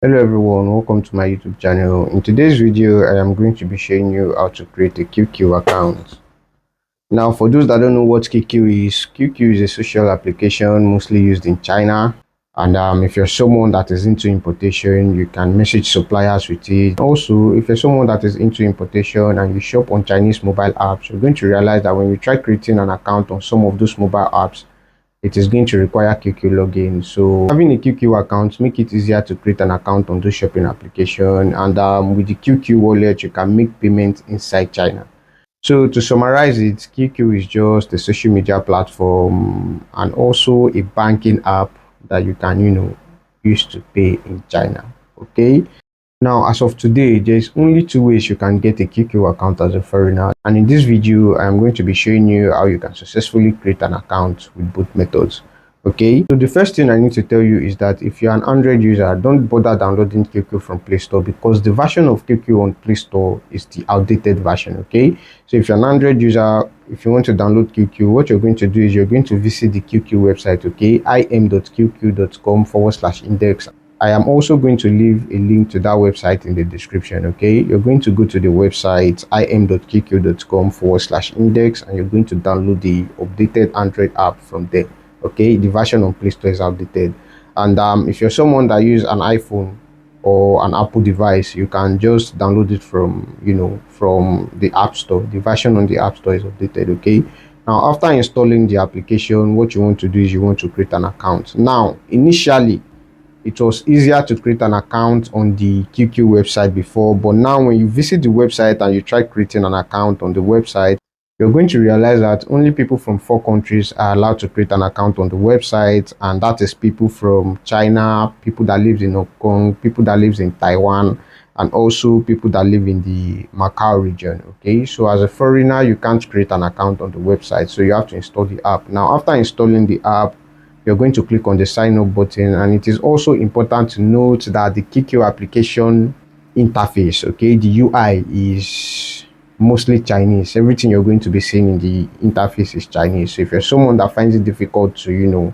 Hello everyone, welcome to my YouTube channel. In today's video, I am going to be showing you how to create a QQ account. Now, for those that don't know what QQ is a social application mostly used in China. And if you're someone that is into importation, you can message suppliers with it. Also, if you're someone that is into importation and you shop on Chinese mobile apps, you're going to realize that when you try creating an account on some of those mobile apps, it is going to require QQ login. So having a QQ account make it easier to create an account on those shopping application, and with the QQ wallet you can make payments inside China. So to summarize it, QQ is just a social media platform and also a banking app that you can use to pay in China. Okay, now, as of today, there's only two ways you can get a QQ account as a foreigner. And in this video, I'm going to be showing you how you can successfully create an account with both methods. Okay, so the first thing I need to tell you is that if you're an Android user, don't bother downloading QQ from Play Store because the version of QQ on Play Store is the outdated version. Okay, so if you're an Android user, if you want to download QQ, what you're going to do is you're going to visit the QQ website. Okay, im.qq.com/index. I am also going to leave a link to that website in the description. Okay, you're going to go to the website im.qq.com/index and you're going to download the updated Android app from there. Okay, the version on Play Store is outdated, and if you're someone that use an iPhone or an Apple device, you can just download it from from the App Store. The version on the App Store is updated. Okay, now after installing the application, what you want to do is you want to create an account. Now, initially it was easier to create an account on the QQ website before, but now when you visit the website and you try creating an account on the website, you're going to realize that only people from 4 countries are allowed to create an account on the website, and that is people from China, people that live in Hong Kong, people that live in Taiwan, and also people that live in the Macau region. Okay, so as a foreigner, you can't create an account on the website, so you have to install the app. Now, after installing the app, you're going to click on the sign up button, and it is also important to note that the QQ application interface, okay, the UI is mostly Chinese. Everything you're going to be seeing in the interface is Chinese. So if you're someone that finds it difficult to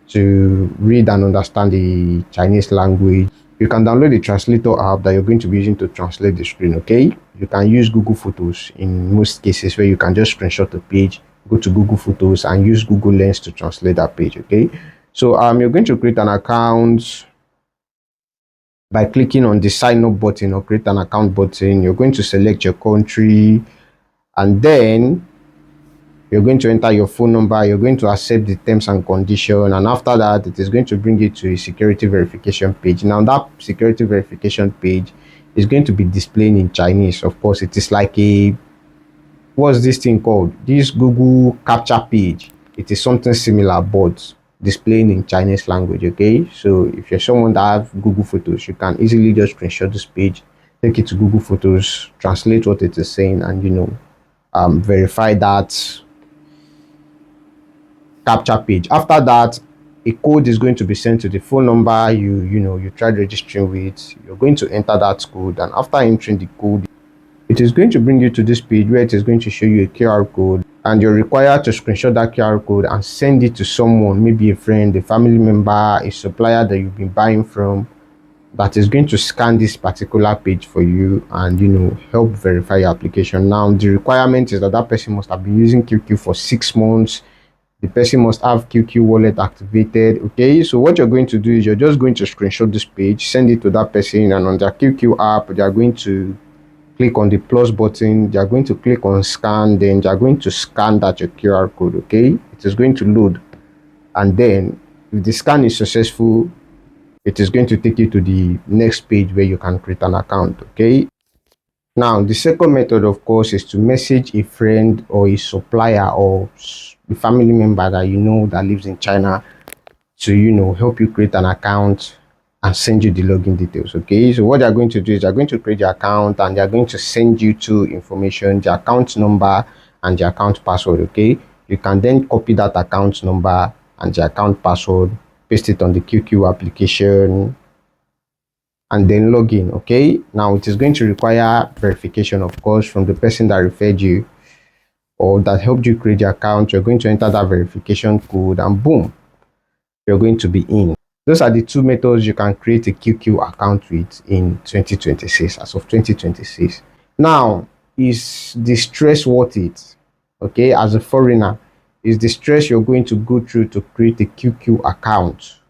to read and understand the Chinese language, you can download the translator app that you're going to be using to translate the screen. Okay, you can use Google Photos in most cases, where you can just screenshot the page, go to Google Photos and use Google Lens to translate that page. Okay, so you're going to create an account by clicking on the sign up button or create an account button. You're going to select your country, and then you're going to enter your phone number. You're going to accept the terms and condition, and after that it is going to bring you to a security verification page. Now, that security verification page is going to be displaying in Chinese. Of course, it is like a, what's this thing called, this Google capture page. It is something similar but displaying in Chinese language. Okay, so if you're someone that have Google Photos, you can easily just screenshot this page, take it to Google Photos, translate what it is saying, and verify that capture page. After that, a code is going to be sent to the phone number you tried registering with. You're going to enter that code, and after entering the code, it is going to bring you to this page where it is going to show you a QR code, and you're required to screenshot that QR code and send it to someone, maybe a friend, a family member, a supplier that you've been buying from, that is going to scan this particular page for you and help verify your application. Now, the requirement is that that person must have been using QQ for 6 months. The person must have QQ wallet activated. Okay, so what you're going to do is you're just going to screenshot this page, send it to that person, and on their QQ app they are going to click on the plus button, they are going to click on scan, then they are going to scan that your QR code. Okay, it is going to load, and then if the scan is successful, it is going to take you to the next page where you can create an account. Okay, now the second method, of course, is to message a friend or a supplier or a family member that that lives in China to help you create an account and send you the login details. Okay, so what they're going to do is they're going to create your account, and they're going to send you 2 information: the account number and the account password. Okay, you can then copy that account number and the account password, paste it on the QQ application, and then log in. Okay, now it is going to require verification, of course, from the person that referred you or that helped you create the account. You're going to enter that verification code, and boom, you're going to be in. Those are the two methods you can create a QQ account with in 2026, as of 2026. Now, is the stress worth it? Okay, as a foreigner, is the stress you're going to go through to create a QQ account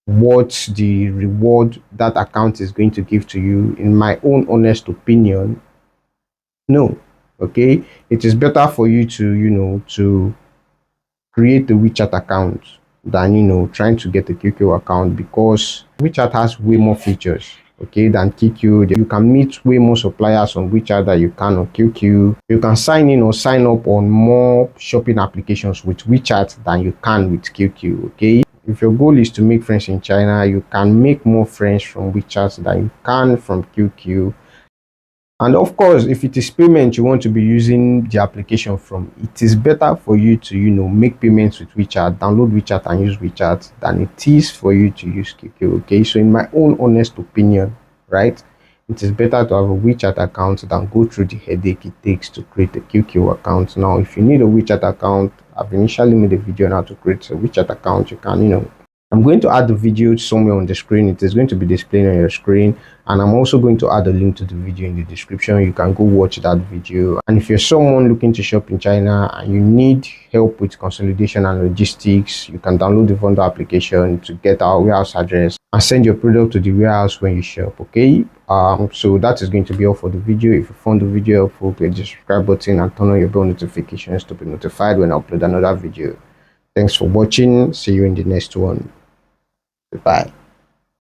worth the reward that account is going to give to you? In my own honest opinion, no. Okay, it is better for you to, to create a WeChat account than, trying to get a QQ account, because WeChat has way more features, okay, than QQ. You can meet way more suppliers on WeChat that you can on QQ. You can sign in or sign up on more shopping applications with WeChat than you can with QQ. Okay, if your goal is to make friends in China, you can make more friends from WeChat than you can from QQ. And of course, if it is payment you want to be using the application from, it is better for you to, make payments with WeChat, download WeChat and use WeChat, than it is for you to use QQ. Okay, so in my own honest opinion, right, it is better to have a WeChat account than go through the headache it takes to create a QQ account. Now, if you need a WeChat account, I've initially made a video on how to create a WeChat account. You can, I'm going to add the video somewhere on the screen. It is going to be displaying on your screen, and I'm also going to add a link to the video in the description. You can go watch that video. And if you're someone looking to shop in China and you need help with consolidation and logistics, you can download the Vendor application to get our warehouse address and send your product to the warehouse when you shop. Okay, so that is going to be all for the video. If you found the video helpful, click the subscribe button and turn on your bell notifications to be notified when I upload another video. Thanks for watching. See you in the next one. Goodbye.